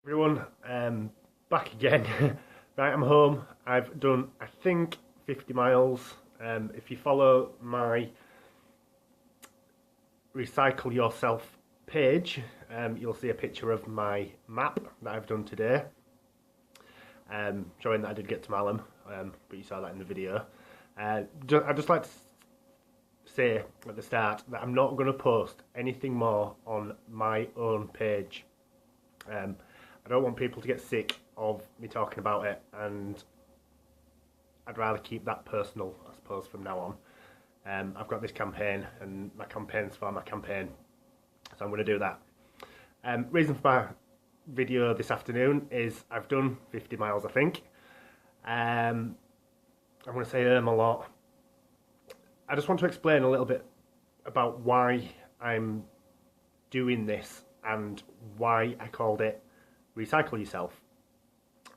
Everyone, back again. Right, I'm home. I've done, I think, 50 miles. If you follow my Recycle Yourself page, you'll see a picture of my map that I've done today, showing that I did get to Malham, but you saw that in the video. I'd just like to say at the start that I'm not going to post anything more on my own page. I don't want people to get sick of me talking about it, and I'd rather keep that personal, I suppose, from now on. I've got this campaign, and my campaign's for my campaign, so I'm going to do that. Reason for my video this afternoon is I've done 50 miles, I think. I'm going to say a lot. I just want to explain a little bit about why I'm doing this and why I called it Recycle Yourself.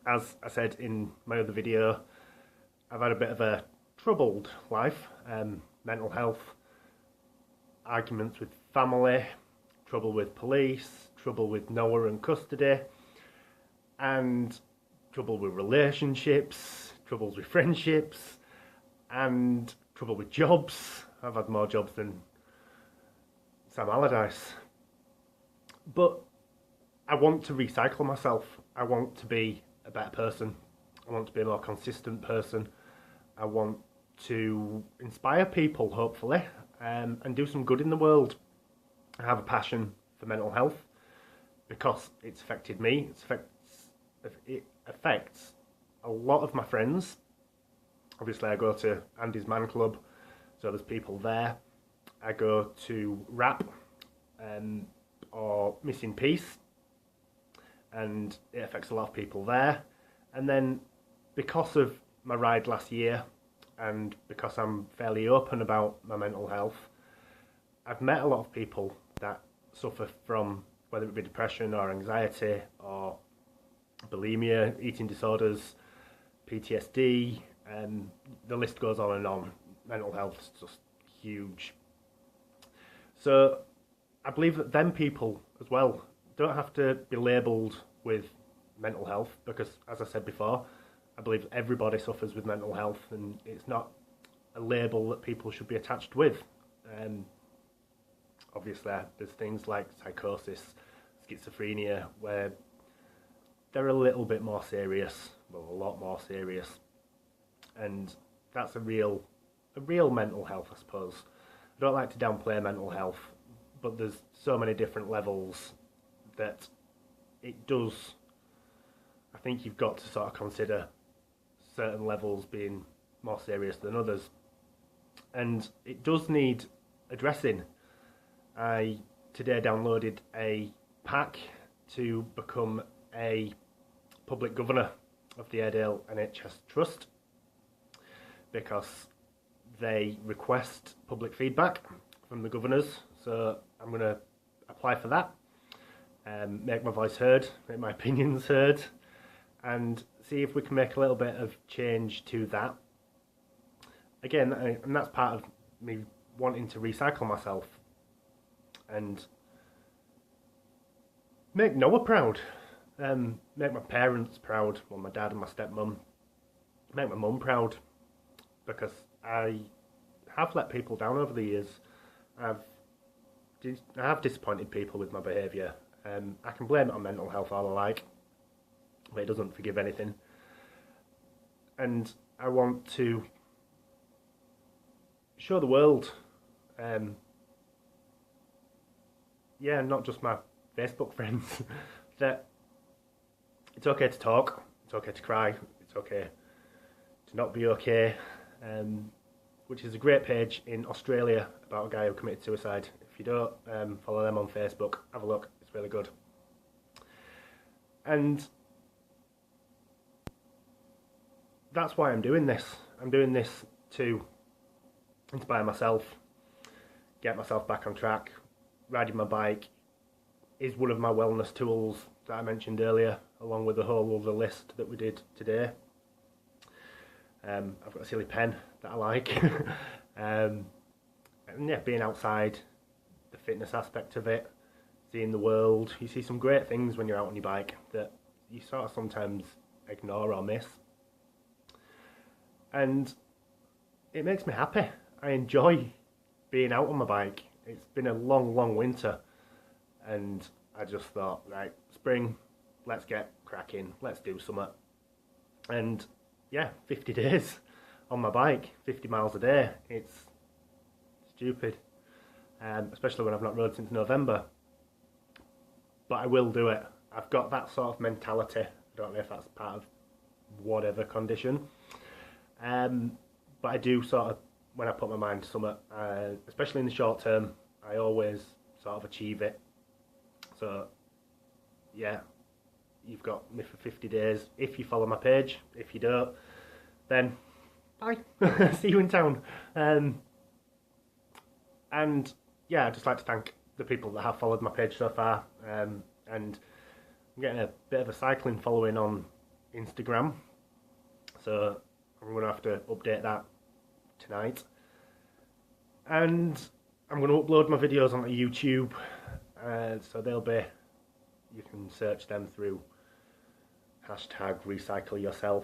As I said in my other video, I've had a bit of a troubled life, mental health, arguments with family, trouble with police, trouble with Noah and custody, and trouble with relationships, troubles with friendships, and trouble with jobs. I've had more jobs than Sam Allardyce. But I want to recycle myself. I want to be a better person. I want to be a more consistent person. I want to inspire people, hopefully, and do some good in the world. I have a passion for mental health because it's affected me. It affects a lot of my friends. Obviously, I go to Andy's Man Club, so there's people there. I go to rap or Missing Peace, and it affects a lot of people there. And then because of my ride last year, and because I'm fairly open about my mental health, I've met a lot of people that suffer from, whether it be depression or anxiety or bulimia, eating disorders, PTSD, and the list goes on and on. Mental health is just huge. So I believe that them people as well don't have to be labelled with mental health, because, as I said before, I believe everybody suffers with mental health, and it's not a label that people should be attached with. Obviously, there's things like psychosis, schizophrenia, where they're a little bit more serious, well, a lot more serious, and that's a real mental health, I suppose. I don't like to downplay mental health, but there's so many different levels that it does. I think you've got to sort of consider certain levels being more serious than others, and it does need addressing. I today downloaded a pack to become a public governor of the Airedale NHS Trust, because they request public feedback from the governors. So I'm going to apply for that, make my voice heard, make my opinions heard, and see if we can make a little bit of change to that. Again, and that's part of me wanting to recycle myself and make Noah proud, make my parents proud, well, my dad and my stepmum, make my mum proud, because I have let people down over the years. I have disappointed people with my behaviour. I can blame it on mental health all I like, but it doesn't forgive anything. And I want to show the world, not just my Facebook friends, that it's okay to talk, it's okay to cry, it's okay to not be okay, which is a great page in Australia about a guy who committed suicide. If you don't follow them on Facebook, have a look, it's really good. And that's why I'm doing this. I'm doing this to inspire myself, get myself back on track. Riding my bike is one of my wellness tools that I mentioned earlier, along with the whole other list that we did today. I've got a silly pen that I like. And yeah, being outside, the fitness aspect of it, seeing the world. You see some great things when you're out on your bike that you sort of sometimes ignore or miss. And it makes me happy. I enjoy being out on my bike. It's been a long, long winter, and I just thought, right, spring, let's get cracking, let's do something. And yeah, 50 days on my bike, 50 miles a day. It's stupid, especially when I've not rode since November. But I will do it. I've got that sort of mentality. I don't know if that's part of whatever condition. But I do sort of, when I put my mind to something, especially in the short term, I always sort of achieve it. So yeah, you've got me for 50 days if you follow my page. If you don't, then bye. See you in town. And yeah, I'd just like to thank the people that have followed my page so far. And I'm getting a bit of a cycling following on Instagram, so I'm going to have to update that tonight. And I'm going to upload my videos onto YouTube, so they'll be, you can search them through hashtag recycleyourself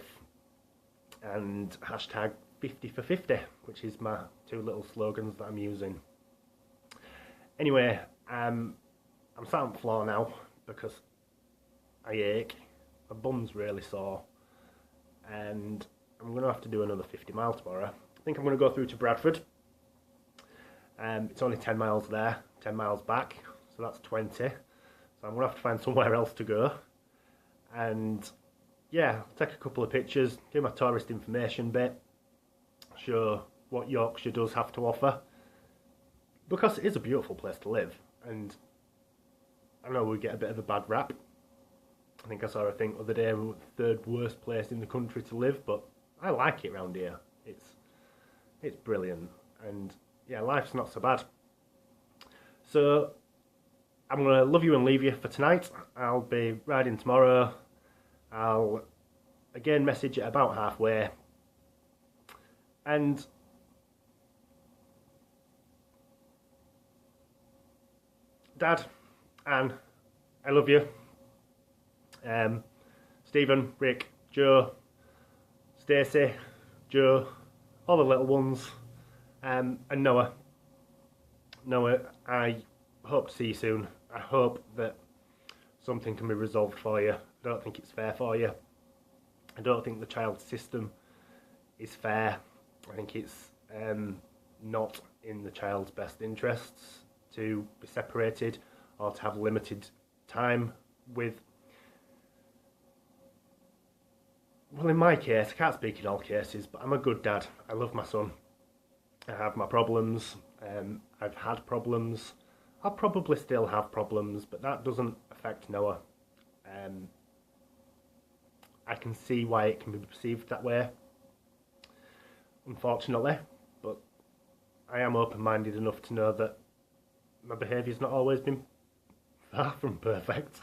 and hashtag 50 for 50, which is my two little slogans that I'm using. Anyway, I'm sat on the floor now because I ache, my bum's really sore, and I'm going to have to do another 50 miles tomorrow. I think I'm going to go through to Bradford. It's only 10 miles there, 10 miles back, so that's 20. So I'm going to have to find somewhere else to go. And yeah, take a couple of pictures, do my tourist information bit, show what Yorkshire does have to offer. Because it is a beautiful place to live, and I know we get a bit of a bad rap. I think I saw a thing the other day, we were the third worst place in the country to live, but I like it round here. It's brilliant, and yeah, life's not so bad. So I'm going to love you and leave you for tonight. I'll be riding tomorrow. I'll again message it about halfway. And Dad, Anne, I love you. Stephen, Rick, Joe, Stacey, Joe, all the little ones, and Noah. Noah, I hope to see you soon. I hope that something can be resolved for you. I don't think it's fair for you. I don't think the child system is fair. I think it's not in the child's best interests to be separated or to have limited time with. Well, in my case, I can't speak in all cases, but I'm a good dad. I love my son. I have my problems. I've had problems. I'll probably still have problems, but that doesn't affect Noah. I can see why it can be perceived that way, unfortunately, but I am open-minded enough to know that my behaviour's not always been far from perfect.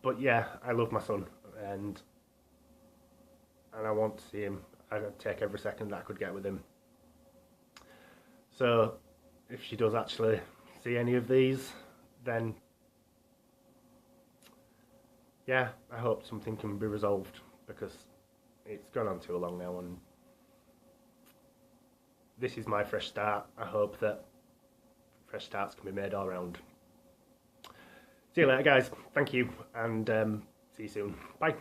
But yeah, I love my son, and I want to see him. I'd take every second that I could get with him. So if she does actually see any of these, then yeah, I hope something can be resolved, because it's gone on too long now, and this is my fresh start. I hope that fresh starts can be made all around. See you later, guys. Thank you, and see you soon. Bye.